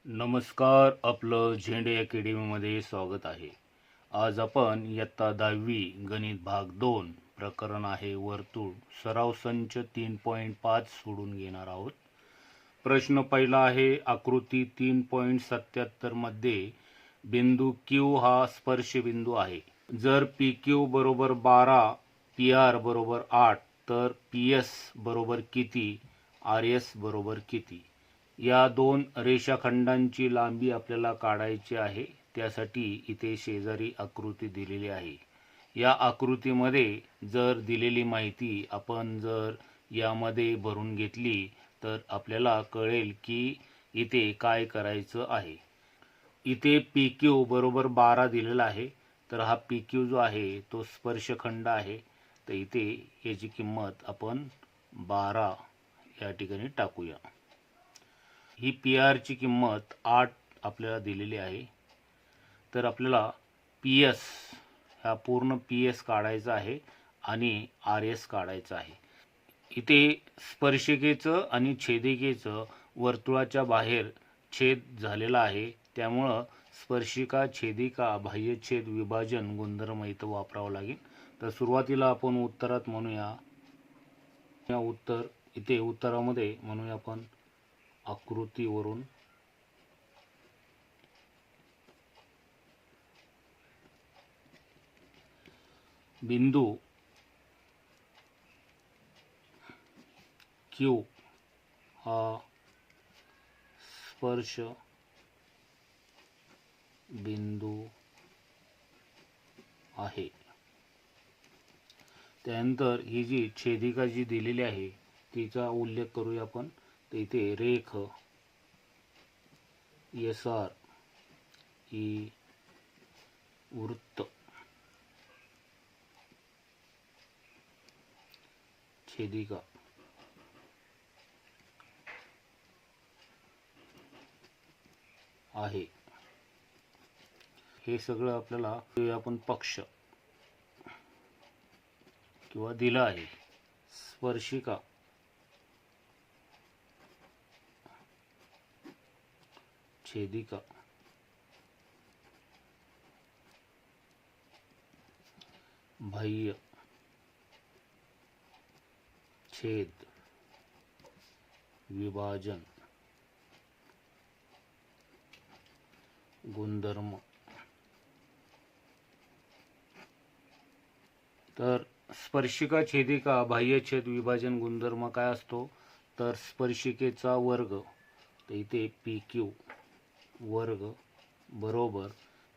नमस्कार, आपलं झेंडे अकॅडमीमध्ये स्वागत आहे. आज आपण इयत्ता 10वी गणित भाग 2 प्रकरण आहे वर्तुळ सराव संच 3.5 सोडून घेणार आहोत. प्रश्न पहिला आहे, आकृती 3.77 मध्ये बिंदू Q हा स्पर्श बिंदू आहे. जर PQ बरोबर 12, PR बरोबर 8 तर PS बरोबर किती, RS बरोबर किती? या दोन रेषाखंडांची लांबी आपल्याला काढायची आहे. त्यासाठी इथे शेजारी आकृती दिलेली आहे. या आकृतीमध्ये जर दिलेली माहिती आपण जर यामध्ये भरून घेतली तर आपल्याला कळेल की इथे काय करायचं आहे. इथे PQ बरोबर 12 दिलेला आहे. तर हा PQ जो आहे तो स्पर्शखंड आहे. तर इथे याची किंमत आपण 12 या ठिकाणी टाकूया. ही PR ची किंमत 8 आपल्याला दिलेली आहे. तर आपल्याला PS हा पूर्ण PS काढायचा आहे आणि RS काढायचा आहे. इथे स्पर्शिकेचं आणि छेदिकेचं वर्तुळाच्या बाहेर छेद झालेला आहे. त्यामुळं स्पर्शिका छेदिका बाह्यछेद विभाजन गुणधर्म इथं वापरावा लागेल. तर सुरुवातीला आपण उत्तरात म्हणूया, या इथे उत्तरामध्ये म्हणूया आपण आकृतीवरून बिंदू Q हा स्पर्श बिंदू आहे. त्यानंतर ही जी छेदिका जी दिलेली आहे तिचा उल्लेख करूया आपण. तर इथे रेख SR ही वृत्त छेदिका आहे. हे सगळं आपल्याला आपण पक्ष किंवा दिला आहे. स्पर्शिका छेदिका बाह्य छेद विभाजन गुणधर्म. तर स्पर्शिका छेदिका बाह्यछेद विभाजन गुणधर्म काय असतो? तर स्पर्शिकेचा वर्ग, तर इथे PQ वर्ग बरोबर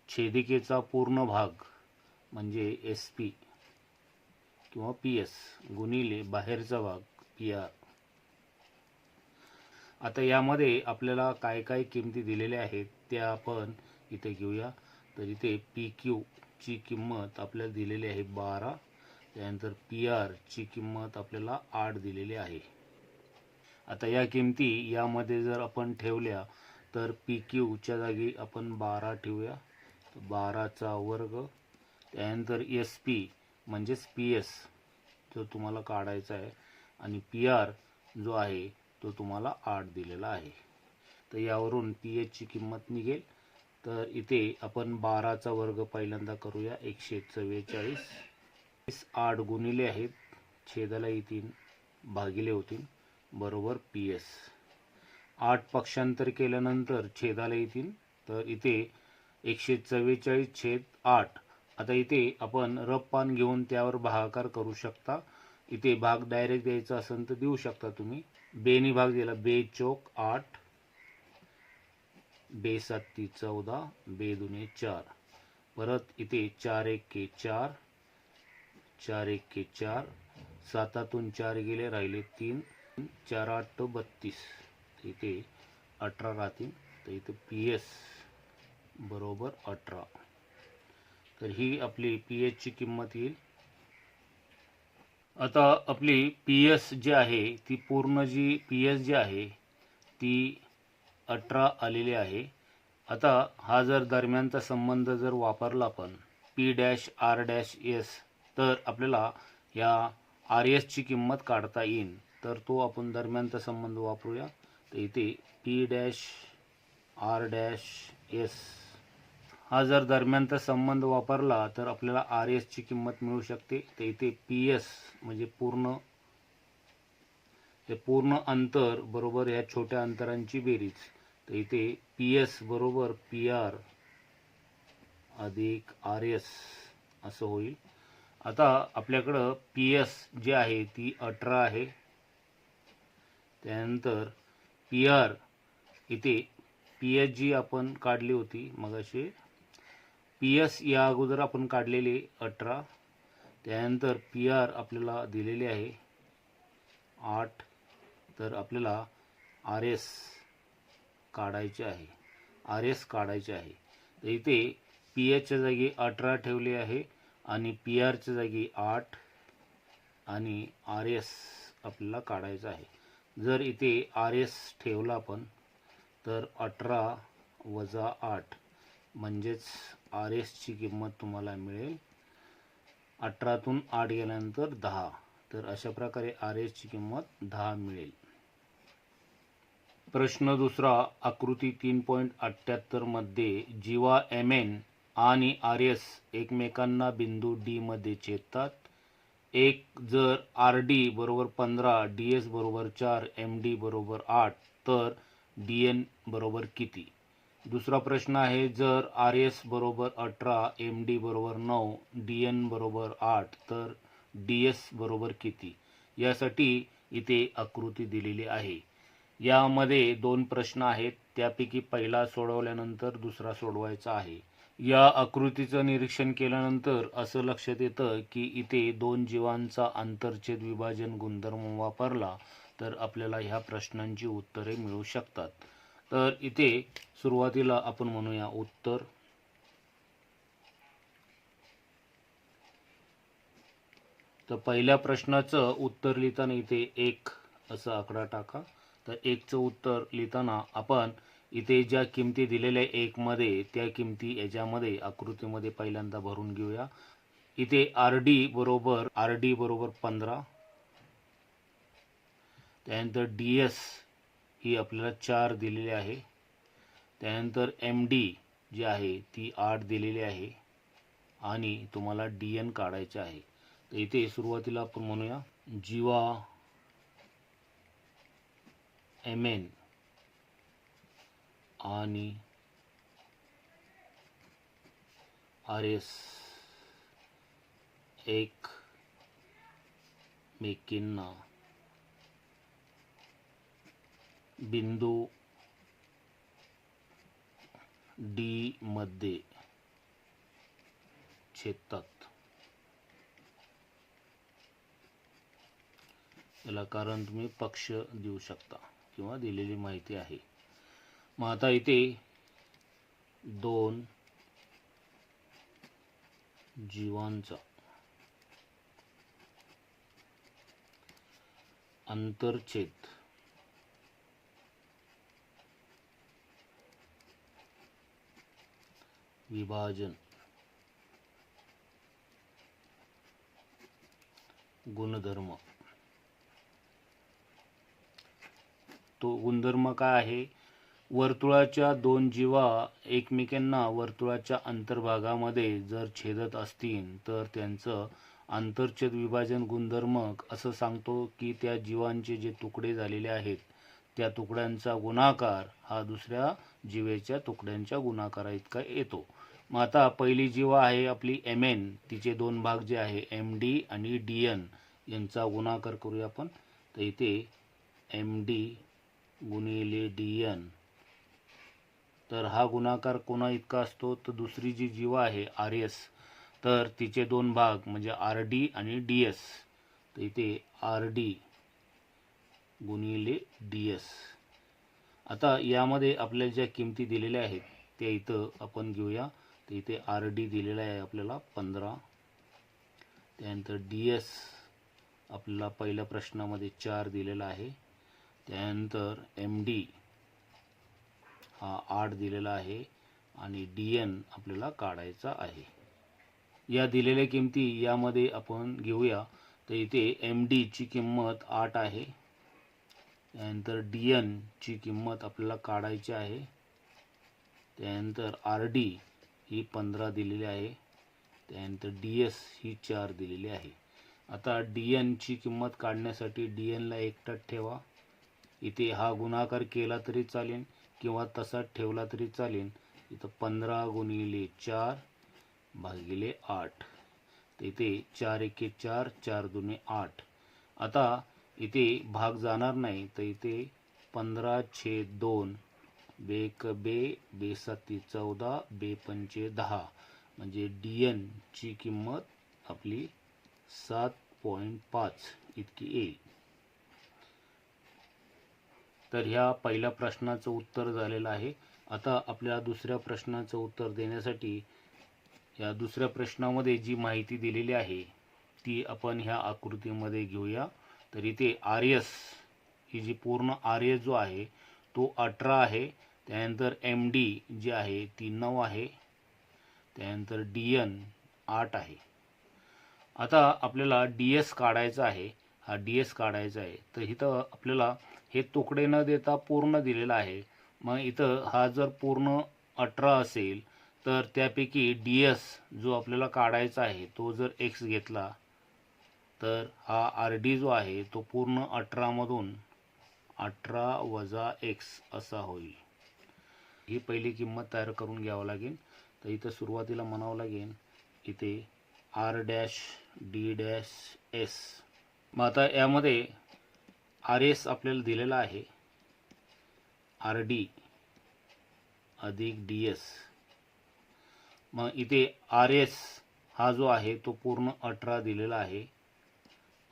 छेदिकेचा पूर्ण भाग म्हणजे SP किंवा PS गुणिले बाहेरचा भाग PR. आता यामध्ये आपल्याला काय काय किमती दिलेल्या आहेत त्या आपण इथे घेऊया. तर इथे PQ ची किंमत आपल्याला दिलेली आहे 12. त्यानंतर PR ची किंमत आपल्याला 8 दिलेली आहे. आता या किमती यामध्ये जर आपण ठेवल्या तर PQ च्या जागी आपण 12 ठेवूया. तर 12चा वर्ग. त्यानंतर SP म्हणजेच PS जो तुम्हाला काढायचा आहे आणि PR जो आहे तो तुम्हाला 8 दिलेला आहे. तर यावरून PS ची किंमत निघेल. तर इथे आपण 12चा वर्ग पहिल्यांदा करूया. 144 8 गुणिले आहेत, छेदाला येतील, भागिले होतील बरोबर PS. 8 पक्षांतर केल्यानंतर छेदाला येतील. तर इथे 144/8. आता इथे आपण रफ घेऊन त्यावर भागाकार करू शकता. इथे भाग डायरेक्ट द्यायचा असेल तर देऊ शकता तुम्ही. बेनी भाग दिला, 2 चौक 8, 2 7 14, 2 दुने 4. परत इथे 4 1 4, 4 1 4, 7तून 4 गेले, राहिले 3, 4 8 32. इथे 18 राहतील. तर इथे PS बरोबर 18. तर ही आपली PS ची किंमत येईल. आता आपली PS जी आहे ती पूर्ण जी PS जी आहे ती 18 आलेली आहे. आता हा जर दरम्यानचा संबंध जर वापरला आपण P-R-S, तर आपल्याला या RS ची किंमत काढता येईल. तर तो आपण दरम्यानचा संबंध वापरूया. तर इथे P' आर डॅश एस हा जर दरम्यानचा संबंध वापरला तर आपल्याला आर एसची किंमत मिळू शकते. तर इथे पी एस म्हणजे पूर्ण अंतर बरोबर ह्या छोट्या अंतरांची बेरीज. तर इथे पी एस बरोबर पी आर अधिक आर एस असं होईल. आता आपल्याकडं पी एस जी आहे ती 18 आहे. त्यानंतर पी आर इथे पी एस जी आपण काढली होती मगाशी, पी एस या अगोदर आपण काढलेली 18. त्यानंतर पी आर आपल्याला दिलेले आहे 8. तर आपल्याला आर एस काढायचे आहे. तर इथे पी एसच्या जागी 18 ठेवले आहे आणि पी आरच्या जागी 8 आणि आर एस आपल्याला काढायचं आहे. जर इथे आर एस ठेवला आपण तर 18 वजा 8 म्हणजेच आर एसची किंमत तुम्हाला मिळेल 18तून 8 गेल्यानंतर 10. तर अशा प्रकारे आर एसची किंमत 10 मिळेल. प्रश्न दुसरा, आकृती 3.78 मध्ये जीवा एम एन आणि आर एस एकमेकांना बिंदू डी मध्ये छेदतात. जर आर डी बरोबर 15, डी एस बरोबर 4, एम डी बरोबर 8 तर डी एन बरोबर किती? दुसरा प्रश्न आहे, जर आर एस बरोबर 18, एम डी बरोबर 9, डी एन बरोबर 8 तर डी एस बरोबर किती? यासाठी इथे आकृती दिलेली आहे. यामध्ये 2 प्रश्न आहेत, त्यापैकी पहिला सोडवल्यानंतर दुसरा सोडवायचा आहे. या आकृतीचं निरीक्षण केल्यानंतर असं लक्षात येतं की इथे 2 जीवांचा आंतरछेद विभाजन गुणधर्म वापरला तर आपल्याला ह्या प्रश्नांची उत्तरे मिळू शकतात. तर इथे सुरुवातीला आपण म्हणूया उत्तर. तर पहिल्या प्रश्नाचं उत्तर लिहिताना इथे 1 असा आकडा टाका. तर 1चं उत्तर लिहिताना आपण इथे ज्या किमती दिलेल्या 1 मध्ये त्या किमती याच्यामध्ये आकृतीमध्ये पहिल्यांदा भरून घेऊया. इथे आर डी बरोबर 15, त्यानंतर डी एस ही आपल्याला 4 दिलेली आहे, त्यानंतर एम डी जी आहे ती 8 दिलेली आहे आणि तुम्हाला डी एन काढायचे आहे. तर इथे सुरुवातीला आपण म्हणूया जीवा एम एन आणि आर एस एकमेकींना बिंदू डी मध्ये छेदतात. याला कारण तुम्ही पक्ष देऊ शकता किंवा दिलेली माहिती आहे. मग आता इथे 2 जीवांचा आंतरछेद विभाजन गुणधर्म. तो गुणधर्म काय आहे? वर्तुळाच्या 2 जीवा एकमेकांना वर्तुळाच्या अंतर्भागामध्ये जर छेदत असतील तर त्यांचं आंतरछेद विभाजन गुणधर्म असं सांगतो की त्या जीवांचे जे तुकडे झालेले आहेत त्या तुकड्यांचा गुणाकार हा दुसऱ्या जीवेच्या तुकड्यांच्या गुणाकारा इतका येतो. मग आता पहिली जीवा आहे आपली एम एन, तिचे 2 भाग जे आहे एम डी आणि डी एन यांचा गुणाकार करूया आपण. तर इथे एम डी गुणिले डी एन, तर हा गुणाकार कोणा इतका असतो? तर दुसरी जी जीवा आहे आर एस, तर तिचे 2 भाग म्हणजे आर डी आणि डी एस. तर इथे आर डी गुणिले डी एस. आता यामध्ये आपल्याला ज्या किमती दिलेल्या आहेत त्या इथं आपण घेऊया. तर इथे आर डी दिलेला आहे आपल्याला 15, त्यानंतर डी एस आपल्याला पहिल्या प्रश्नामध्ये 4 दिलेला आहे, त्यानंतर एम डी हा 8 दिलेला आहे आणि डी एन आपल्याला काढायचा आहे. या दिलेल्या किमती यामध्ये आपण घेऊया. तर इथे एम डी ची किंमत 8 आहे, त्यानंतर डी एन ची किंमत आपल्याला काढायची आहे त्यानंतर आर डी ही 15 दिलेली आहे, त्यानंतर डी एस ही 4 दिलेली आहे. आता डी एनची किंमत काढण्यासाठी डी एनला एकटाच ठेवा. इथे हा गुणाकार केला तरी चालेल किंवा तसाच ठेवला तरी चालेल. इथं 15 गुणिले 4 भागिले 8, तर इथे 4 एके 4, 4 दुने 8. आता इथे भाग जाणार नाही, तर इथे 15/2, बेक बे, बेसाती 14, बेपंचे 10, म्हणजे डी एनची किंमत आपली 7.5 इतकी येईल. तर ह्या पहिल्या प्रश्नाचं उत्तर झालेलं आहे. आता आपल्या दुसऱ्या प्रश्नाचं उत्तर देण्यासाठी या दुसऱ्या प्रश्नामध्ये जी माहिती दिलेली आहे ती आपण ह्या आकृतीमध्ये घेऊया. तर इथे आर एस ही जी पूर्ण आर एस जो आहे तो 18 आहे. त्यानंतर एम डी जी आहे ती 9 आहे. त्यानंतर डी एन 8 आहे. आता आपल्याला डी एस काढायचा आहे. हा डी एस काढायचा आहे. तर इथं आपल्याला हे तुकडे न देता पूर्ण दिलेला आहे. मग इथं हा जर पूर्ण 18 असेल तर त्यापैकी डी एस जो आपल्याला काढायचा आहे तो जर एक्स घेतला तर हा आर डी जो आहे तो पूर्ण 18मधून 18 वजा एक्स असा होईल. ही पहिली किंमत तयार करून घ्यावं लागेल. तर इथं सुरुवातीला म्हणावं लागेल इथे R dash D dash S. मग आता यामध्ये आर एस आपल्याला दिलेला आहे, आर डी अधिक डी एस. मग इथे आर एस हा जो आहे तो पूर्ण 18 दिलेला आहे.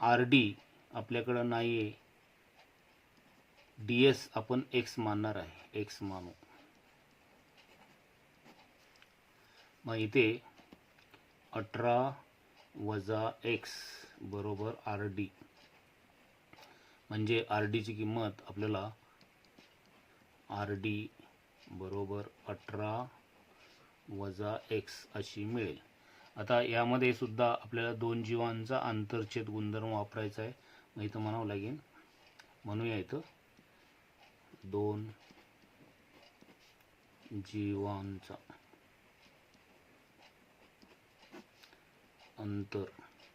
आर डी आपल्याकडं नाही आहे. डी एस आपण एक्स मानणार आहे, एक्स मानू. मग इथे 18 वजा एक्स बरोबर आर डी, म्हणजे आर डीची किंमत आपल्याला आर डी बरोबर 18 वजा एक्स अशी मिळेल. आता यामध्ये सुद्धा आपल्याला दोन जीवांचा आंतरछेद गुणधर्म वापरायचा आहे. मग इथं म्हणावं लागेल, म्हणूया इथं दोन जीवांचा आंतरछेद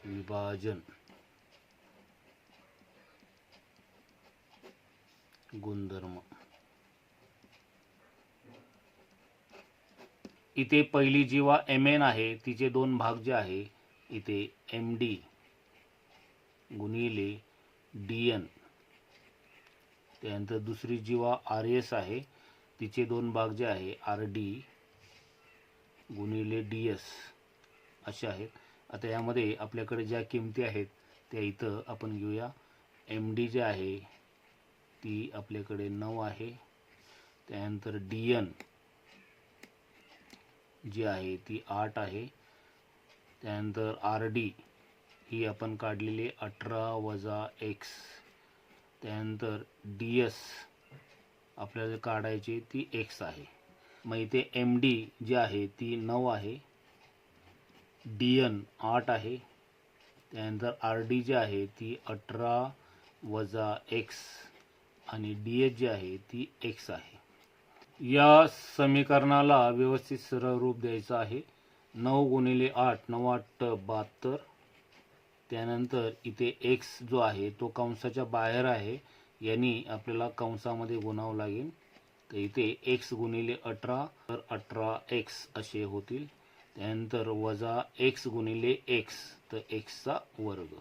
विभाजन गुणधर्म. इथे पहिली जीवा एम एन आहे, तिचे दोन भाग जे आहे इथे एम डी गुणिले डी एन. त्यानंतर दुसरी जीवा आर एस आहे, तिचे दोन भाग जे आहे आर डी गुणिले डी एस असे आहेत. आता यामध्ये आपल्याकडे ज्या किमती आहेत त्या इथं आपण घेऊया. एम डी जे आहे ती आपल्याकडे 9 आहे. त्यानंतर डी एन जी आहे ती 8 आहे. त्यानंतर आर डी ही आपण काढलेली 18 वजा एक्स. त्यानंतर डी एस आपल्याला काढायची ती एक्स आहे. मग इथे एम डी जी आहे ती 9 आहे, डी एन 8 आहे. त्यानंतर आर डी जी आहे ती 18 वजा एक्स आणि डी एस जी आहे ती एक्स आहे. या समीकरणाला व्यवस्थित सरळ रूप द्यायचं आहे. 9 गुणिले 8, 9 8 72. त्यानंतर इथे एक्स जो आहे तो कंसाच्या बाहेर आहे, यांनी आपल्याला कंसामध्ये गुणावं लागेल. तर इथे एक्स गुणिले 18 तर 18 एक्स असे होतील. त्यानंतर वजा एक्स गुणिले एक्स तर एक्सचा वर्ग.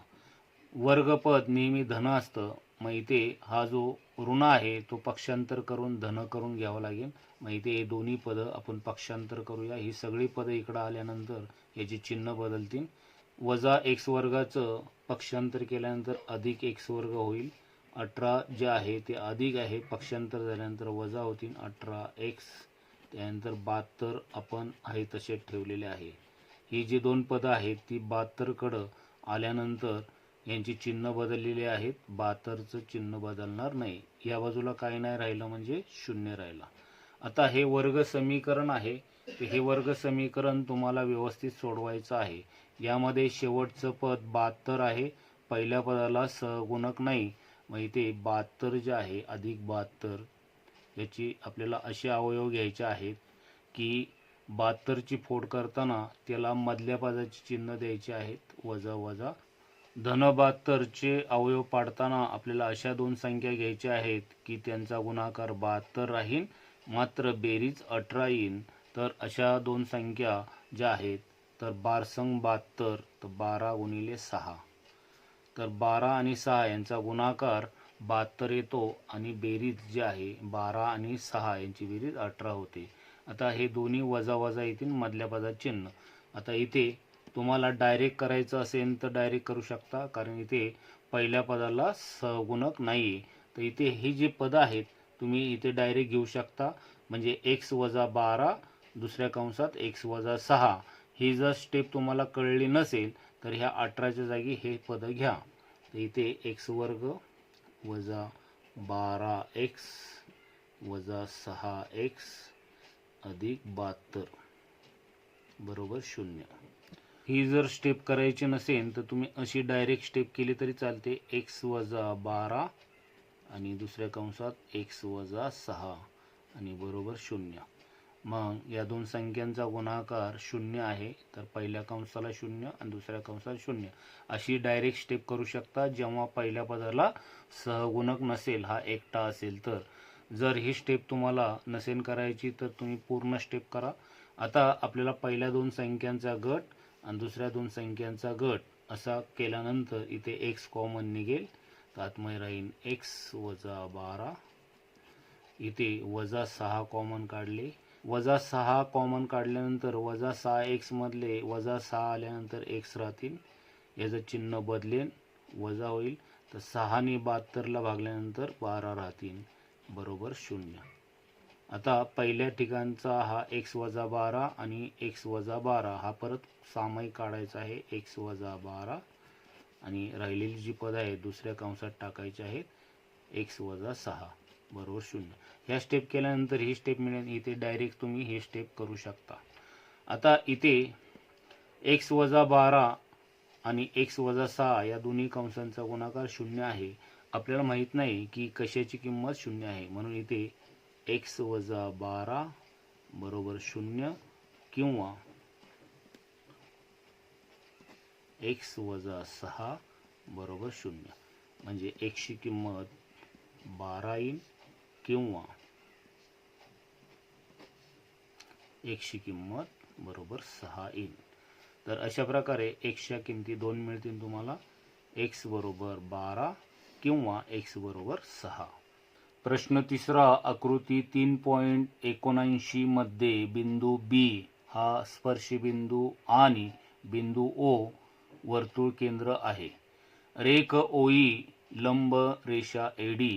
वर्गपद नेहमी धन असतं. मग इथे हा जो ऋण आहे तो पक्षांतर करून धन करून घ्यावा लागेल. मग इथे हे दोन्ही पदं आपण पक्षांतर करूया. ही सगळी पदं इकडं आल्यानंतर याची चिन्ह बदलतील. वजा एक्स वर्गाचं पक्षांतर केल्यानंतर अधिक एक्स वर्ग होईल. 18 जे आहे ते अधिक आहे, पक्षांतर झाल्यानंतर वजा होतील 18 एक्स. त्यानंतर 72 आपण आहे तसे ठेवलेले आहे. ही जी दोन पदं आहेत ती 72कडं आल्यानंतर यांची चिन्ह बदललेली आहेत. 72चं चिन्ह बदलणार नाही. या बाजूला काही नाही राहिलं म्हणजे शून्य राहिला. आता हे वर्ग समीकरण आहे. हे वर्ग समीकरण तुम्हाला व्यवस्थित सोडवायचं आहे. यामध्ये शेवटचं पद 72 आहे. पहिल्या पदाला सहगुणक नाही मग इथे 72 जे आहे अधिक 72 याची आपल्याला असे अवयव घ्यायचे आहेत की 72ची फोड करताना त्याला मधल्या पदाचे चिन्ह द्यायचे आहेत वजा वजा. धन 72चे अवयव पाडताना आपल्याला अशा दोन संख्या घ्यायच्या आहेत की त्यांचा गुणाकार 72 राहील मात्र बेरीज 18 येईल. तर अशा दोन संख्या ज्या आहेत तर 12×72 तर 12 गुणिले 6. तर 12 आणि 6 यांचा गुणाकार 72 येतो आणि बेरीज जी आहे 12 आणि 6 यांची बेरीज 18 होते. आता हे दोन्ही वजा वजा येतील मधल्या पदात चिन्ह. आता इथे तुम्हाला डायरेक्ट करायचं असेल तर डायरेक्ट करू शकता कारण इथे पहिल्या पदाला सहगुणक नाही आहे. तर इथे ही जी पदं आहेत तुम्ही इथे डायरेक्ट घेऊ शकता म्हणजे x वजा 12 दुसऱ्या कंसात x वजा 6. ही जर स्टेप तुम्हाला कळली नसेल तर ह्या 18च्या जागी हे पदं घ्या. तर इथे x वर्ग वजा 12x वजा 6x अधिक 72 बरोबर 0. ही जर स्टेप करायची नसेल तर तुम्ही अशी डायरेक्ट स्टेप केली तरी चालते. x वजा 12 आणि दुसऱ्या कंसात x वजा 6 आणि बरोबर 0. मग या दोन संख्यांचा गुणाकार 0 आहे तर पहिल्या कंसाला 0 आणि दुसऱ्या कंसात 0 अशी डायरेक्ट स्टेप करू शकता जेव्हा पहिल्या पदाला सहगुणक नसेल हा एकटा असेल तर. जर ही स्टेप तुम्हाला नसेल करायची तर तुम्ही पूर्ण स्टेप करा. आता आपल्याला पहिल्या दोन संख्यांचा गट आणि दुसऱ्या दोन संख्यांचा गट असा केल्यानंतर इथे x कॉमन निघेल तर आतमध्ये राहील x वजा 12. इथे वजा 6 कॉमन काढले. वजा 6 कॉमन काढल्यानंतर वजा 6x मधले वजा 6 आल्यानंतर x राहतील. याचं चिन्ह बदलेल वजा होईल तर 6 ने 72ला भागल्यानंतर 12 राहतील बरोबर 0. आता पहिल्या ठिकाणचा हा x वजा 12 आणि x वजा 12 हा परत सामायिक काढायचा आहे x वजा 12 आणि राहिलेली जी पद आहे दुसऱ्या कंसात टाकायची आहेत x वजा 6 बरोबर 0. ह्या स्टेप केल्यानंतर ही स्टेप मिळेल. इथे डायरेक्ट तुम्ही ही स्टेप करू शकता. आता इथे x वजा 12 आणि x वजा 6 या दोन्ही कंसांचा गुणाकार 0 आहे. आपल्याला माहित नाही की कशाची किंमत 0 आहे म्हणून इथे x वजा 12 बरोबर 0 किंवा x वजा 6 बरोबर 0 म्हणजे x ची किंमत 12 येईल किंवा x ची किंमत बरोबर 6 येईल. तर अशा प्रकारे x च्या किमती दोन मिळतील तुम्हाला x बरोबर 12 किंवा x बरोबर 6. प्रश्न तिसरा आकृती 3.79 मध्ये बिंदू B हा स्पर्शिबिंदू आणि बिंदू O वर्तुळ केंद्र आहे. रेख OE लंब रेषा AD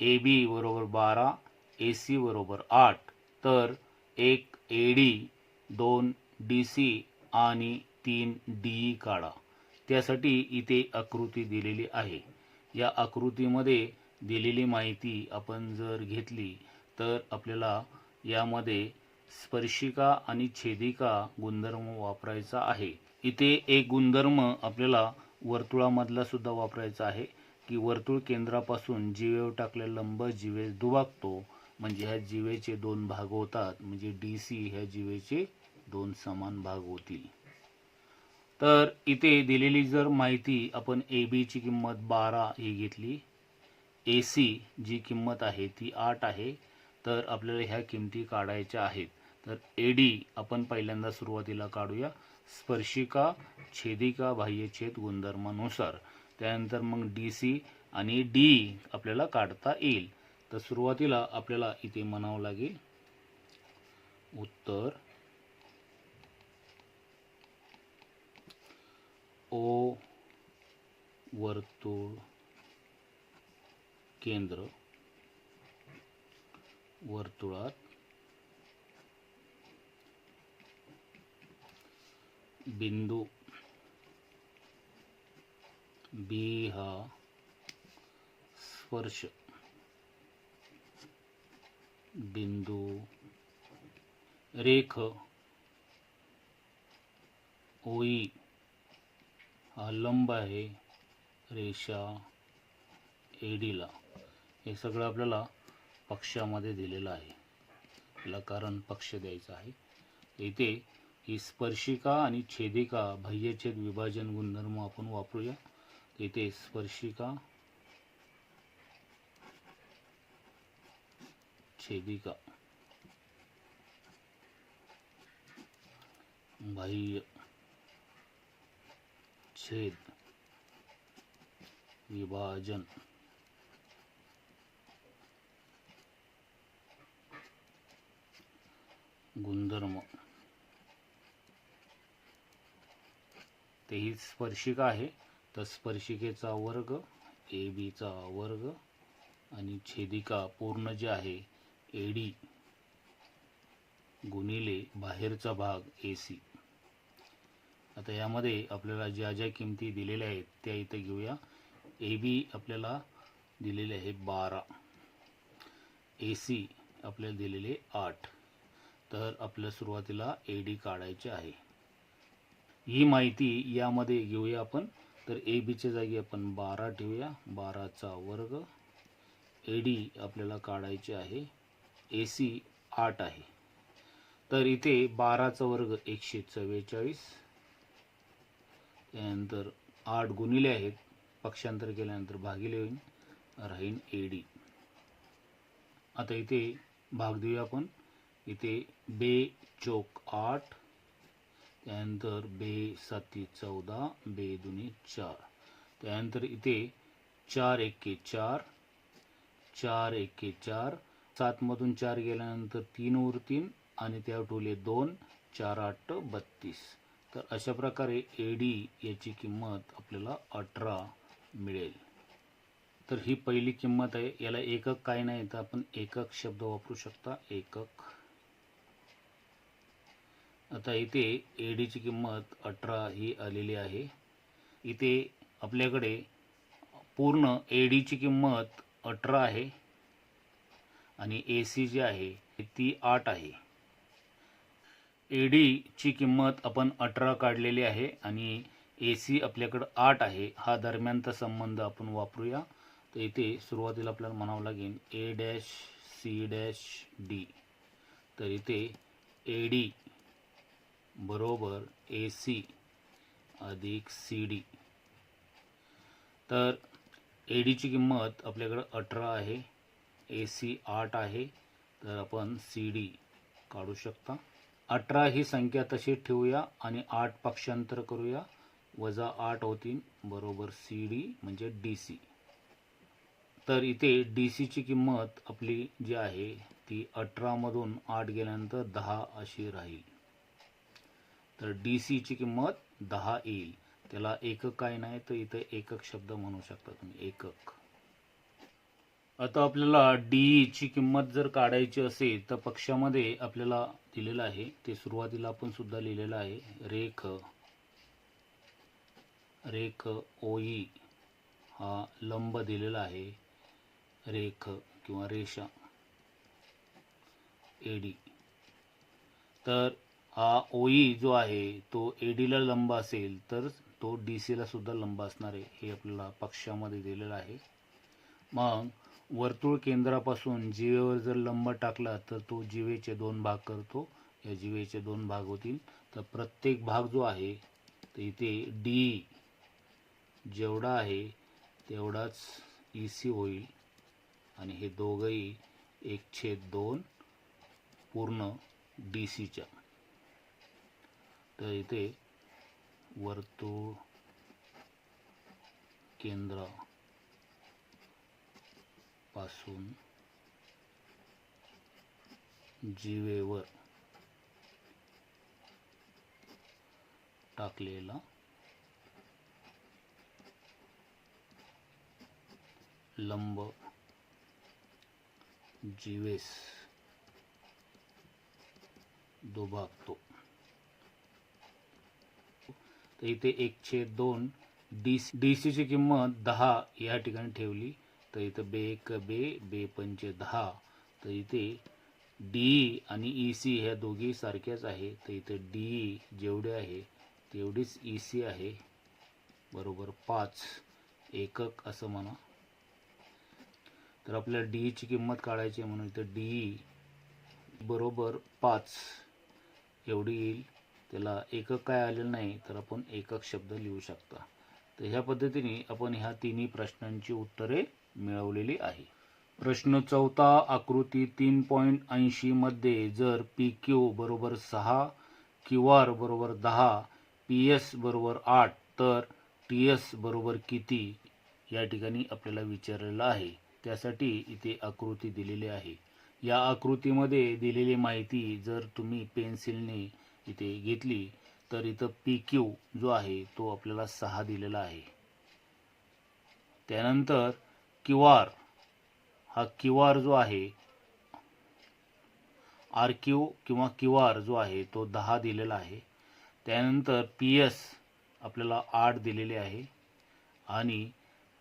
AB बरोबर 12 AC बरोबर 8 तर एक AD 2 DC आणि 3 DE काढा. त्यासाठी इथे आकृती दिलेली आहे. या आकृतीमध्ये दिलेली माहिती आपण जर घेतली तर आपल्याला यामध्ये स्पर्शिका आणि छेदिका गुणधर्म वापरायचा आहे. इथे एक गुणधर्म आपल्याला वर्तुळामधला सुद्धा वापरायचा आहे की वर्तुळ केंद्रापासून जीवेवर टाकलेला लंब जीवेस दुभागतो म्हणजे ह्या जीवेचे दोन भाग होतात म्हणजे DC ह्या जीवेचे दोन समान भाग होतील. तर इथे दिलेली जर माहिती आपण AB ची किंमत 12 ही घेतली, AC जी किंमत आहे ती 8 आहे तर आपल्याला ह्या किमती काढायच्या आहेत. तर AD आपण पहिल्यांदा सुरुवातीला काढूया स्पर्शिका छेदिका बाह्यछेद गुणधर्मानुसार. त्यानंतर मग DC आणि DE आपल्याला काढता येईल. तर सुरुवातीला आपल्याला इथे म्हणावं लागेल उत्तर O वर्तुळ केंद्र वर्तुळात बिंदू B हा स्पर्श बिंदू रेख OE हा लंब आहे रेषा एडीला, हे सगळं आपल्याला पक्षामध्ये दिलेलं आहे. याला कारण पक्ष द्यायचा आहे. इथे ही स्पर्शिका आणि छेदिका बाह्यछेद विभाजन गुणधर्म आपण वापरूया. इथे स्पर्शिका, छेदिका, बाह्य छेद विभाजन गुणधर्म. ते ही स्पर्शिका आहे, तर स्पर्शिकेचा वर्ग ए बीचा वर्ग आणि छेदिका पूर्ण जे आहे एडी गुणिले बाहेरचा भाग ए सी. आता यामध्ये आपल्याला ज्या ज्या किमती दिलेल्या आहेत त्या इथे घेऊया. ए बी आपल्याला दिलेले आहे 12, ए सी आपल्याला दिलेले 8. तर आपल्याला सुरुवातीला ए डी काढायचे आहे. ही माहिती यामध्ये घेऊया आपण. तर ए बीच्या जागी आपण 12 ठेवूया, 12चा वर्ग. ए डी आपल्याला काढायचे आहे, ए सी 8 आहे. तर इथे 12चा वर्ग 144, त्यानंतर 8 गुणिले आहेत, पक्षांतर केल्यानंतर भागिले होईल, राहील ए डी. आता इथे भाग देऊया आपण. इथे बे चौक 8, त्यानंतर बे साती 14, बे दुनी 4. त्यानंतर इथे 4 एके 4, 4 एके 4, 7 मधून 4 गेल्यानंतर 3 उरतील आणि त्या उठवले 2, 4 8 32. तर अशा प्रकारे ए डी याची किंमत आपल्याला 18 मिळेल. तर ही पहिली किंमत आहे. याला एकक काय नाही, तर आपण एकक शब्द वापरू शकता, एकक. आता इथे ए डीची किंमत 18 ही आलेली आहे. इथे आपल्याकडे पूर्ण ए डीची किंमत 18 आहे आणि ए सी जी आहे ती 8 आहे. ए डीची किंमत आपण 18 काढलेली आहे आणि ए सी आपल्याकडं 8 आहे. हा दरम्यानचा संबंध आपण वापरूया. तर इथे सुरुवातीला आपल्याला म्हणावं लागेल A dash C dash D. तर इथे ए डी बरोबर ए सी अधिक सी डी. तर ए डीची किंमत आपल्याकडं 18 आहे, ए सी 8 आहे. तर आपण सी डी काढू शकता. 18 ही संख्या तशी ठेवूया आणि 8 पक्षांतर करूया, वजा 8 होतील, बरोबर सी डी म्हणजे डी सी. तर इथे डी सीची किंमत आपली जी आहे ती 18 मधून 8 गेल्यानंतर 10 अशी राहील. तर डी सीची किंमत 10 येईल. त्याला एकक काय नाही, तर इथे एकक शब्द म्हणू शकता तुम्ही, एकक. आता आपल्याला डी ची किंमत जर काढायची असेल तर पक्षामध्ये आपल्याला दिलेलं आहे, ते सुरुवातीला आपण सुद्धा लिहिलेलं आहे. रेख ओई हा लंब दिलेला आहे, रेख किंवा रेषा एडी. तर हा ओई जो आहे तो एडीला लंब असेल तर तो डी सीला सुद्धा लंब असणार आहे, हे आपल्याला पक्षामध्ये दिलेलं आहे. मग वर्तुळ केंद्रापासून जीवेवर जर लंब टाकला तर तो जीवेचे 2 भाग करतो. या जीवेचे 2 भाग होतील. तर प्रत्येक भाग जो आहे तर इथे डी जेवढा आहे तेवढाच ई सी होईल आणि हे दोघंही 1/2 पूर्ण डी सीच्या. तर इथे वर्तुळ केंद्रापासून जीवेवर टाकलेला लंब जीवेस दुभागतो. तर इथे 1/2 डी सीची किंमत 10 या ठिकाणी ठेवली. तर इथं बे 1 बे, बे 5 10. तर इथे डी आणि ई सी ह्या दोघी सारख्याच आहे. तर इथे डी जेवढे आहे तेवढीच ई सी आहे, बरोबर 5 एकक असं म्हणा. तर आपल्याला डी ची किंमत काढायची आहे, म्हणून इथं डी बरोबर 5 एवढी येईल. त्याला एकक काय आलेलं नाही, तर आपण एकक शब्द लिहू शकता. तर ह्या पद्धतीने आपण ह्या तिन्ही प्रश्नांची उत्तरे मिळवलेली आहे. प्रश्न 14, आकृती 3.80 मध्ये जर पी क्यू बरोबर 6, क्यू आर बरोबर 10, पी एस बरोबर 8 तर टी एस बरोबर किती या ठिकाणी आपल्याला विचारलेलं आहे. त्यासाठी इथे आकृती दिलेली आहे. या आकृतीमध्ये दिलेली माहिती जर तुम्ही पेन्सिलने इथे घेतली तर इथं पी क्यू जो आहे तो आपल्याला 6 दिलेला आहे. त्यानंतर क्यू आर, हा क्यू आर जो आहे, आर क्यू किंवा क्यू आर जो आहे तो 10 दिलेला आहे. त्यानंतर पी एस आपल्याला 8 दिलेले आहे आणि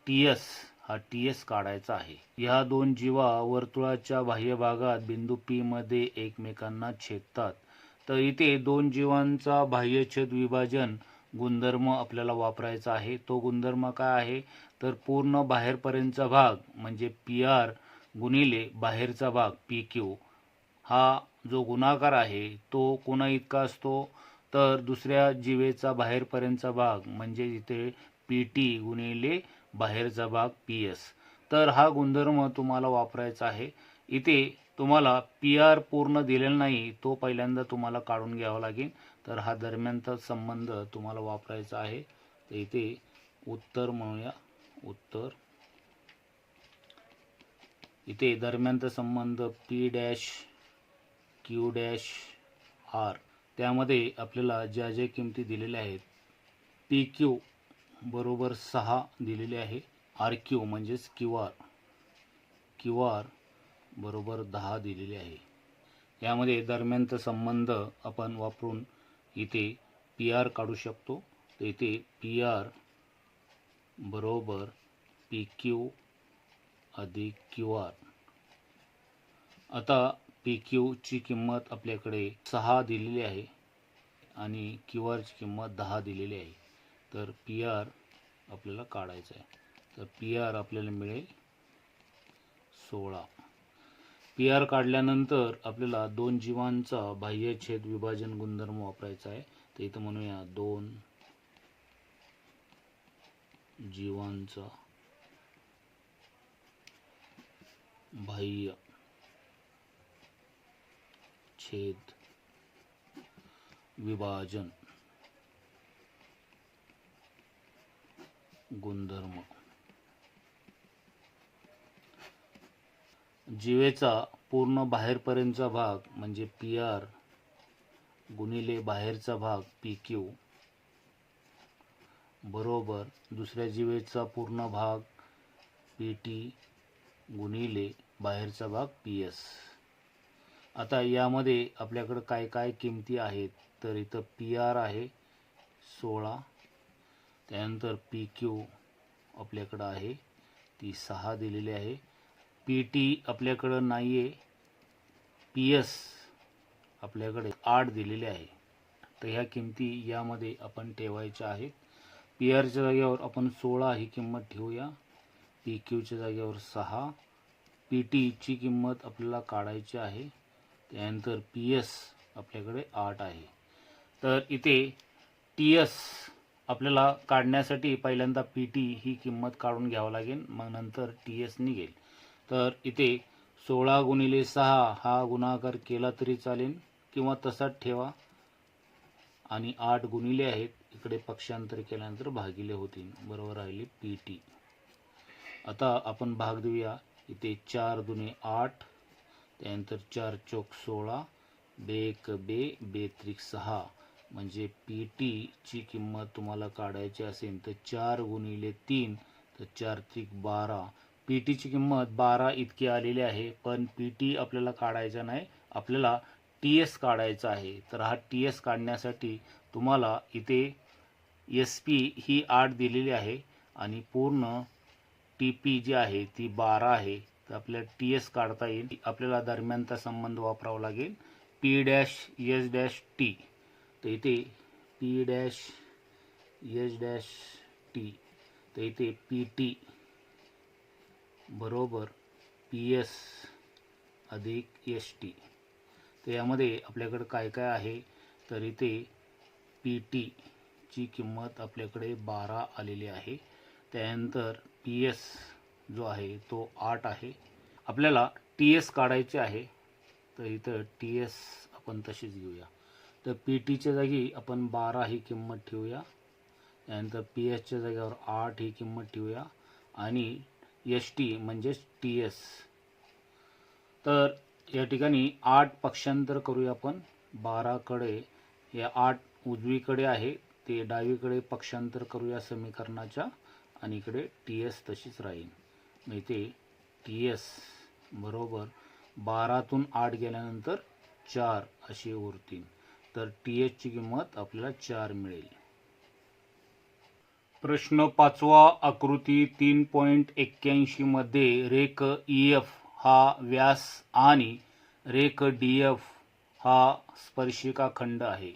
टी एस हा टी एस काढायचा आहे. ह्या दोन जीवा वर्तुळाच्या बाह्य भागात बिंदू पी मध्ये एकमेकांना छेदतात. तर इथे दोन जीवांचा बाह्यछेद विभाजन गुणधर्म आपल्याला वापरायचा आहे. तो गुणधर्म काय आहे, तर पूर्ण बाहेरपर्यंतचा भाग म्हणजे पी आर गुणिले बाहेरचा भाग पी क्यू, हा जो गुणाकार आहे तो कोणा इतका असतो, तर दुसऱ्या जीवेचा बाहेरपर्यंतचा भाग म्हणजे इथे पी टी गुणिले बाहेरचा भाग पी एस. तर हा गुणधर्म तुम्हाला वापरायचा आहे. इथे तुम्हाला पी आर पूर्ण दिलेला नाही, तो पहिल्यांदा तुम्हाला काढून घ्यावा लागेल. तर हा दरम्यानचा संबंध तुम्हाला वापरायचा आहे. तर इथे उत्तर म्हणूया. उत्तर इथे दरम्यानचा संबंध P dash Q dash R, त्यामध्ये आपल्याला ज्या ज्या किमती दिलेल्या आहेत, पी क्यू बरोबर 6 दिलेले आहे, आर क्यू म्हणजेच क्यू आर बरोबर 10 दिलेले आहे. यामध्ये दरम्यानचा संबंध आपण वापरून इथे पी आर काढू शकतो. तर इथे पी आर बरोबर पी क्यू अधिक क्यू आर. आता पी क्यू ची किंमत आपल्याकडे 6 दिलेली आहे आणि क्यू आर ची किंमत 10 दिलेली आहे. तर पी आर आपल्याला काढायचं आहे. तर पी आर आपल्याला मिळेल 16. पी आर काढल्यानंतर आपल्याला दोन जीवांचा बाह्यछेद विभाजन गुणधर्म वापरायचा आहे. तर इथं म्हणूया दोन जीवांचा बाह्य छेद विभाजन गुणधर्म. जीवेचा पूर्ण बाहेरपर्यंतचा भाग म्हणजे पी आर गुणिले बाहेरचा भाग पी क्यू बरोबर दुसऱ्या जीवेचा पूर्ण भाग पी टी गुणिले बाहेरचा भाग पी एस. आता यामध्ये आपल्याकडे काय काय किमती आहेत, तर इथं पी आर आहे 16, त्यानंतर पी क्यू आपल्याकडं आहे ती 6 दिलेली आहे, पी टी आपल्याकडं नाही आहे, पी एस आपल्याकडे 8 दिलेले आहे. तर ह्या किमती यामध्ये आपण ठेवायच्या आहेत. पी आरच्या जागेवर आपण 16 ही किंमत ठेवूया, पी क्यूच्या जागेवर 6, पी टीची किंमत आपल्याला काढायची आहे, त्यानंतर पी एस आपल्याकडे 8 आहे. तर इथे टी एस आपल्याला काढण्यासाठी पहिल्यांदा पी टी ही किंमत काढून घ्यावं लागेल, मग नंतर टी एस निघेल. तर इथे 16 गुणिले 6 हा गुणाकार केला तरी चालेल किंवा तसाच ठेवा आणि 8 गुणिले आहेत, इकडे पक्षांतर केल्यानंतर भागिले होतील, बरोबर राहिले पी टी. आता आपण भाग देऊया. इथे 4 दुने 8, त्यानंतर 4 चौक 16, बेक बे बेत्रिक 6, म्हणजे पी टीची किंमत तुम्हाला काढायची असेल तर 4 गुणिले 3 तर 4 त्रिक 12. पी टीची किंमत 12 इतकी आलेली आहे, पण पी टी आपल्याला काढायचा नाही, आपल्याला टी एस काढायचा आहे. तर हा टी एस काढण्यासाठी तुम्हाला इथे एस पी ही 8 दिलेली आहे आणि पूर्ण टी पी जी आहे ती 12 आहे. तर आपल्याला टी एस काढता येईल. आपल्याला दरम्यानचा संबंध वापरावा लागेल, P dash S dash T. तर इथे P dash S dash T, तर इथे पी टी बरोबर PS अधिक ST. तर यामध्ये आपल्याकडे काय काय आहे, तर इथे PT ची किंमत आपल्याकडे 12 आलेली आहे. त्यानंतर PS जो आहे तो 8 आहे. आपल्याला TS काढायचे आहे, तर इथं TS आपण तशीच घेऊया. तर PTच्या जागी आपण 12 ही किंमत ठेवूया. त्यानंतर PSच्या जागेवर 8 ही किंमत ठेवूया आणि ST म्हणजेच TS. तर या ठिकाणी 8 पक्षांतर करूया आपण. 12 कडे या 8 उजवीकडे आहे, ते डावीकडे पक्षांतर करूया समीकरणाच्या आणि इकडे TS तशीच राहील. मग इथे TS बरोबर 12तून 8 गेल्यानंतर 4 असे उरतील. तर TS ची किंमत आपल्याला 4 मिळेल. प्रश्न 5वा आकृती 3.81 मध्ये रेख EF हा व्यास आणि रेख DF हा स्पर्शिका खंड आहे.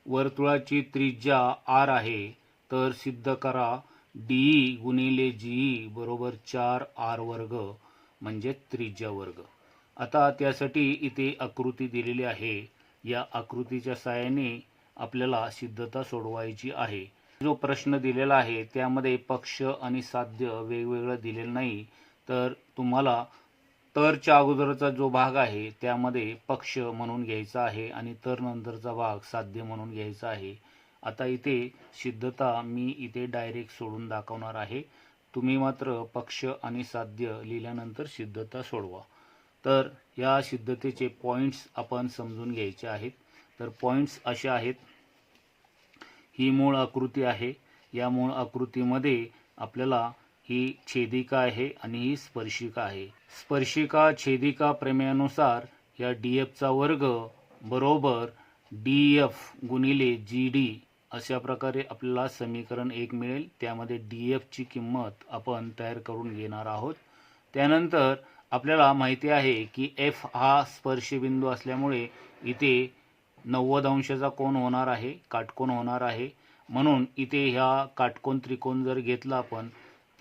वर्तुळाची त्रिज्या R आहे, तर सिद्ध करा DE गुणिले GE बरोबर 4R वर्ग म्हणजे त्रिज्या वर्ग. आता त्यासाठी इथे आकृती दिलेली आहे. या आकृतीच्या सहाय्याने आपल्याला सिद्धता सोडवायची आहे. जो प्रश्न दिलेला आहे त्यामध्ये पक्ष आणि साध्य वेगवेगळं दिलेलं नाही, तर तुम्हाला तरच्या अगोदरचा जो भाग आहे त्यामध्ये पक्ष म्हणून घ्यायचा आहे आणि तर नंतरचा भाग साध्य म्हणून घ्यायचा आहे. आता इथे सिद्धता मी इथे डायरेक्ट सोडून दाखवणार आहे. तुम्ही मात्र पक्ष आणि साध्य लिहिल्यानंतर सिद्धता सोडवा. तर या सिद्धतेचे पॉईंट्स आपण समजून घ्यायचे आहेत. तर पॉईंट्स असे आहेत. ही मूळ आकृती आहे. या मूळ आकृतीमध्ये आपल्याला ही छेदिका आहे आणि ही स्पर्शिका आहे. स्पर्शिका छेदिका प्रमेयानुसार या DFचा वर्ग बरोबर DF गुणिले GD अशा प्रकारे आपल्याला समीकरण 1 मिळेल. त्यामध्ये DF ची किंमत आपण तयार करून घेणार आहोत. त्यानंतर आपल्याला माहिती आहे की F हा स्पर्शबिंदू असल्यामुळे इथे 90 अंशाचा कोन होणार आहे, काटकोन होणार आहे. म्हणून इथे ह्या काटकोन त्रिकोण जर घेतला आपण,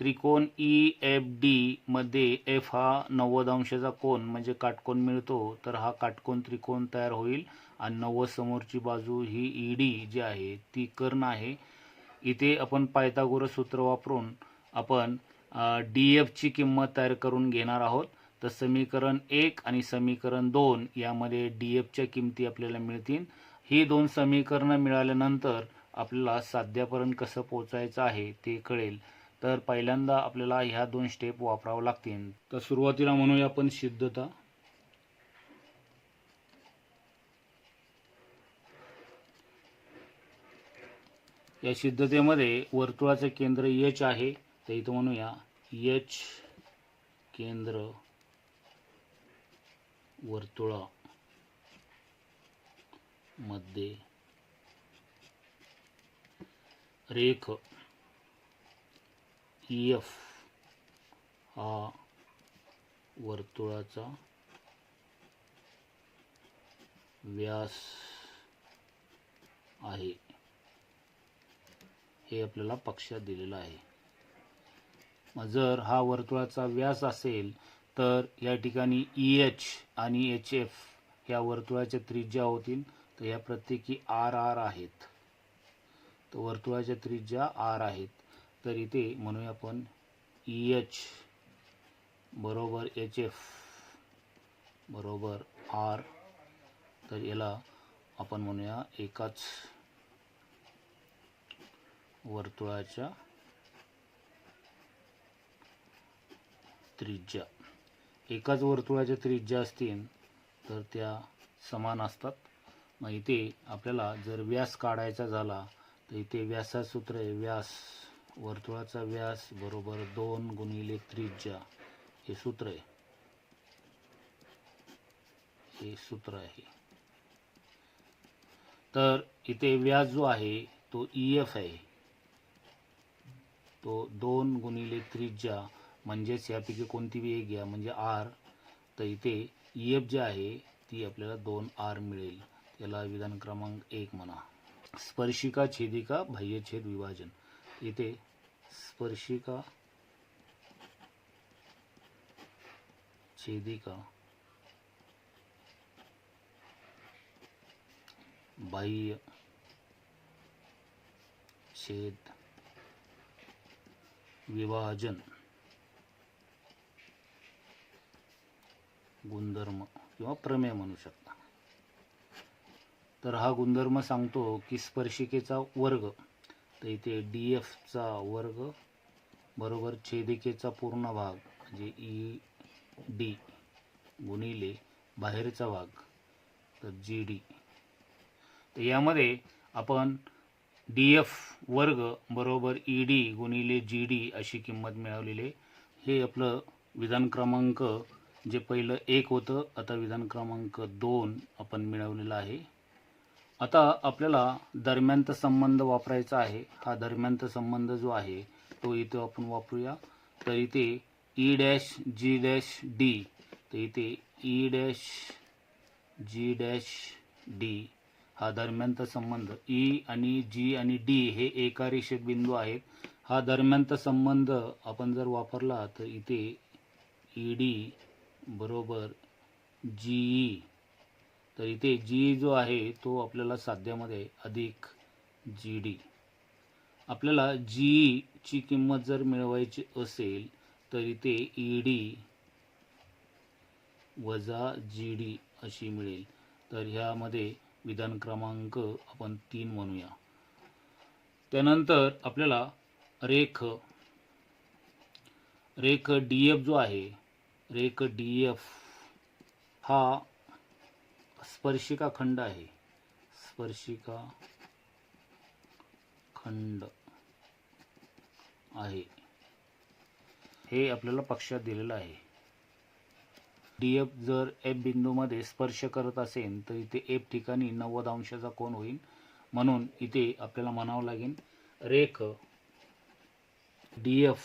त्रिकोण EFD मध्ये F हा 90 अंशाचा कोन म्हणजे काटकोन मिळतो, तर हा काटकोन त्रिकोण तयार होईल आणि 90 समोरची बाजू ही ED जी आहे ती कर्ण आहे. इथे आपण पायथागोरस सूत्र वापरून आपण DF ची किंमत तयार करून घेणार आहोत. तर समीकरण 1 आणि समीकरण 2 यामध्ये DF च्या किमती आपल्याला मिळतील. ही दोन समीकरणं मिळाल्यानंतर आपल्याला साध्यापर्यंत कसं पोहोचायचं आहे ते कळेल. तर पहिल्यांदा आपल्याला ह्या 2 स्टेप वापरावं लागतील. तर सुरुवातीला म्हणूया आपण सिद्धता. या सिद्धतेमध्ये वर्तुळाचे केंद्र H आहे, तर इथं म्हणूया H केंद्र वर्तुळामध्ये रेख EF हा वर्तुळाचा व्यास आहे, हे आपल्याला पक्षात दिलेलं आहे. मग जर हा वर्तुळाचा व्यास असेल तर या ठिकाणी EH आणि HF या वर्तुळाच्या त्रिज्या होतील. तर या प्रत्येकी R आहेत. तर वर्तुळाच्या त्रिज्या R आहेत. तर इथे म्हणूया आपण EH बरोबर HF बरोबर R. तर याला आपण म्हणूया एकाच वर्तुळाच्या त्रिज्या. एकाच वर्तुळाच्या त्रिज्या असतील तर त्या समान असतात. मग इथे आपल्याला जर व्यास काढायचा झाला तर इथे व्यासाचं सूत्र आहे व्यास, वर्तुळाचा व्यास बरोबर 2 गुणिले त्रिज्या, हे सूत्र आहे. हे सूत्र आहे. तर इथे व्यास जो आहे तो EF आहे, तो 2 गुणिले त्रिज्या म्हणजेच यापैकी कोणती बी एक घ्या म्हणजे R. तर इथे EF जी आहे ती आपल्याला 2R मिळेल. त्याला विधान क्रमांक 1 म्हणा. स्पर्शिका छेदिका बाह्यछेद विभाजन. इथे स्पर्शिका छेदिका बाह्य छेद विभाजन गुणधर्म किंवा प्रमेय म्हणू शकता। तर हा गुणधर्म सांगतो की स्पर्शिकेचा वर्ग, तर इथे DF चा वर्ग बरोबर छेदिकेचा पूर्ण भाग म्हणजे ED गुणिले बाहेरचा भाग तर GD। तर यामध्ये आपण DF वर्ग बरोबर ED गुणिले GD अशी किंमत मिळवलेली। हे आपलं विधान क्रमांक जे पहिलं 1 होतं, आता विधान क्रमांक 2 आपण मिळवलेला आहे। आता आपल्याला दरम्यानचा संबंध वापरायचा आहे। हा दरम्यानचा संबंध जो आहे तो इथे आपण वापरूया। तर इथे E dash G dash D, तर इथे E dash G dash D हा दरम्यानचा संबंध, E आणि G आणि D हे एका रेषेत बिंदू आहेत। हा दरम्यानचा संबंध आपण जर वापरला तर इथे ED बरोबर GE, तर इथे GE जो आहे तो आपल्याला साध्यामध्ये अधिक GD। आपल्याला GE ची किंमत जर मिळवायची असेल तर इथे ED वजा GD अशी मिळेल। तर ह्यामध्ये विधान क्रमांक आपण 3 म्हणूया। त्यानंतर आपल्याला रेख DF जो आहे, रेख DF हा स्पर्शिका खंड आहे, स्पर्शिका खंड आहे, हे आपल्याला पक्षात दिलेलं आहे। DF जर F बिंदूमध्ये स्पर्श करत असेल तर इथे F ठिकाणी 90 अंशाचा कोन होईल। म्हणून इथे आपल्याला म्हणावं लागेल रेख DF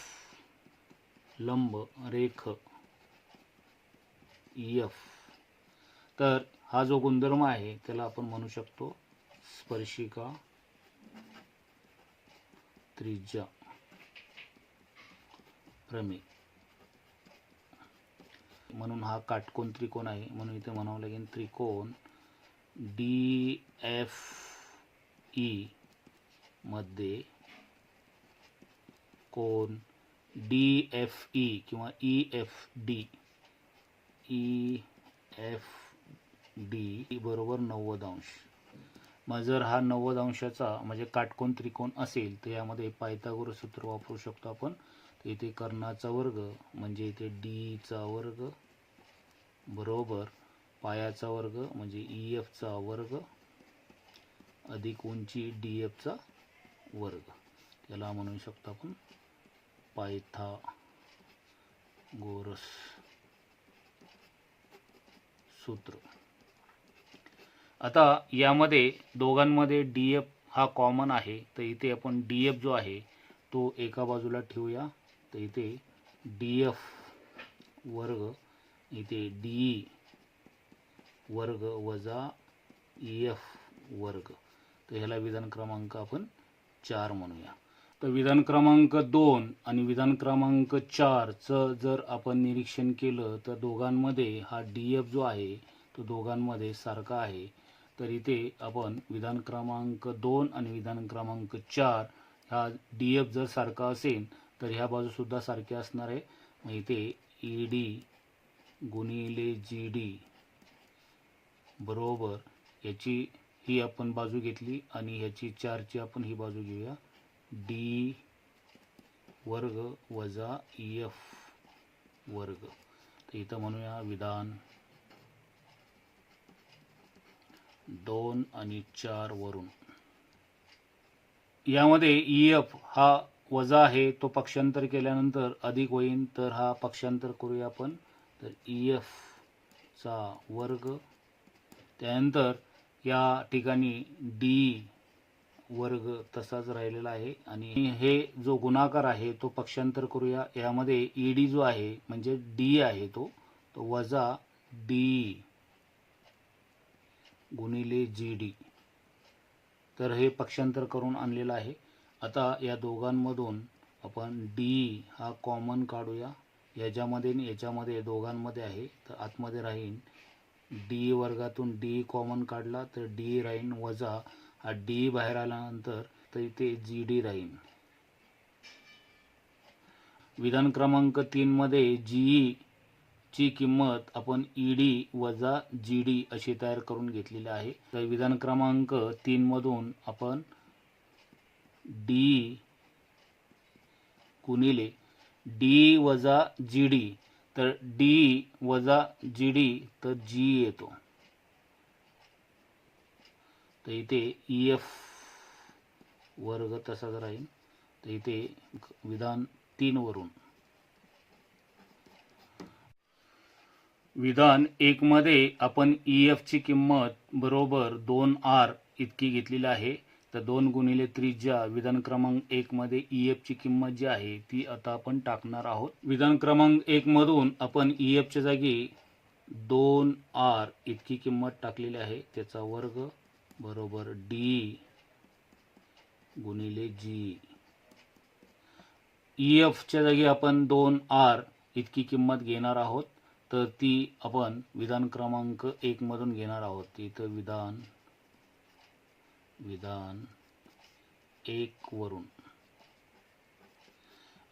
लंब रेख EF। तर हा जो गुणधर्म आहे त्याला आपण म्हणू शकतो स्पर्शिका त्रिज्या प्रमेय। म्हणून हा काटकोन त्रिकोण आहे, म्हणून इथे म्हणावं लागेल त्रिकोण DFE मध्ये कोन DFE किंवा EFD बरोबर 90 अंश। मग जर हा 90 अंशाचा म्हणजे काटकोन त्रिकोण असेल तर यामध्ये पायथागोरस सूत्र वापरू शकतो आपण। तर इथे कर्णाचा वर्ग म्हणजे इथे D चा वर्ग बरोबर पायाचा वर्ग म्हणजे EF चा वर्ग अधिक उंची DF चा वर्ग, त्याला म्हणू शकतो आपण पायथागोरस सूत्र। आता यामध्ये दोघांमध्ये DF हा कॉमन आहे, तर इथे आपण DF जो आहे तो एका बाजूला ठेवूया। तर इथे DF वर्ग इथे DE वर्ग वजा EF वर्ग, तर ह्याला विधान क्रमांक आपण 4 म्हणूया। तर विधान क्रमांक 2 आणि विधान क्रमांक 4 चं जर आपण निरीक्षण केलं तर दोघांमध्ये हा DF जो आहे तो दोघांमध्ये सारखा आहे। तर इथे आपण विधान क्रमांक 2 आणि विधान क्रमांक 4 हा DF जर सारखा असेल तर ह्या बाजू सुद्धा सारख्या असणार आहे। मग इथे ED गुणिले GD बरोबर याची ही आपण बाजू घेतली आणि ह्याची 4 ची आपण ही बाजू घेऊया, D वर्ग वजा EF वर्ग। तर इथं म्हणूया विधान 2 आणि 4 वरून यामध्ये EF हा वजा आहे तो पक्षांतर केल्यानंतर अधिक होईल, तर हा पक्षांतर करूया आपण। तर EF चा वर्ग, त्यानंतर या ठिकाणी D वर्ग तसाच राहिलेला आहे आणि हे जो गुणाकार आहे तो पक्षांतर करूया। यामध्ये ED जो आहे म्हणजे D आहे तो वजा D गुणिले GD, तर हे पक्षांतर करून आणलेलं आहे। आता या दोघांमधून आपण D हा कॉमन काढूया, याच्यामध्ये आणि याच्यामध्ये दोघांमध्ये आहे, तर आतमध्ये राहीन डी वर्गातून डी कॉमन काढला तर डी राहीन वजा हा डी बाहेर आल्यानंतर तर इथे जी डी राहीन. विधान क्रमांक 3 मध्ये जी ची किंमत आपण ईडी वजा जी डी अशी तयार करून घेतलेली आहे. तर विधान क्रमांक 3 मधून आपण डी गुणिले डी वजा जी डी, तर डी वजा जी डी तर जी येतो. तर इथे ई एफ वर्ग तसाच राहील. तर इथे विधान 3 वरून विधान 1 मध्ये आपण ई एफ ची किंमत बरोबर 2R इतकी घेतलेली आहे. तर 2 गुणिले त्रिज्या विधान क्रमांक 1 मध्ये ई एफ ची किंमत जी आहे ती आता आपण टाकणार आहोत. विधान क्रमांक 1 मधून आपण ई एफ च्या जागी 2R इतकी किंमत टाकलेली आहे. त्याचा वर्ग बरोबर डी गुणिले जी. ई एफ च्या जागी आपण 2R इतकी किंमत घेणार आहोत, तर ती आपण विधान क्रमांक 1 मधून घेणार आहोत. इथं विधान 1 वरून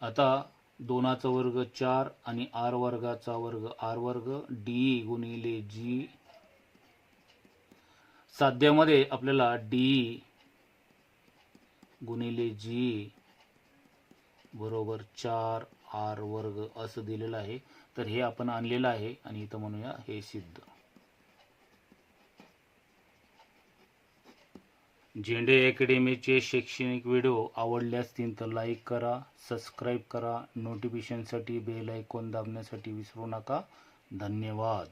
आता 2चा वर्ग 4 आणि आर वर्गाचा वर्ग आर वर्ग डी गुणिले जी. साध्यामध्ये आपल्याला डी गुणिले जी बरोबर 4R वर्ग असं दिलेलं आहे. तर हे आपण आणलेलं आहे आणि इथं म्हणूया हे सिद्ध. झेंडे अकॅडमीचे शैक्षणिक व्हिडिओ आवडले असतील तर लाईक करा, सबस्क्राईब करा, नोटिफिकेशनसाठी बेल आयकॉन दाबण्यासाठी विसरू नका. धन्यवाद.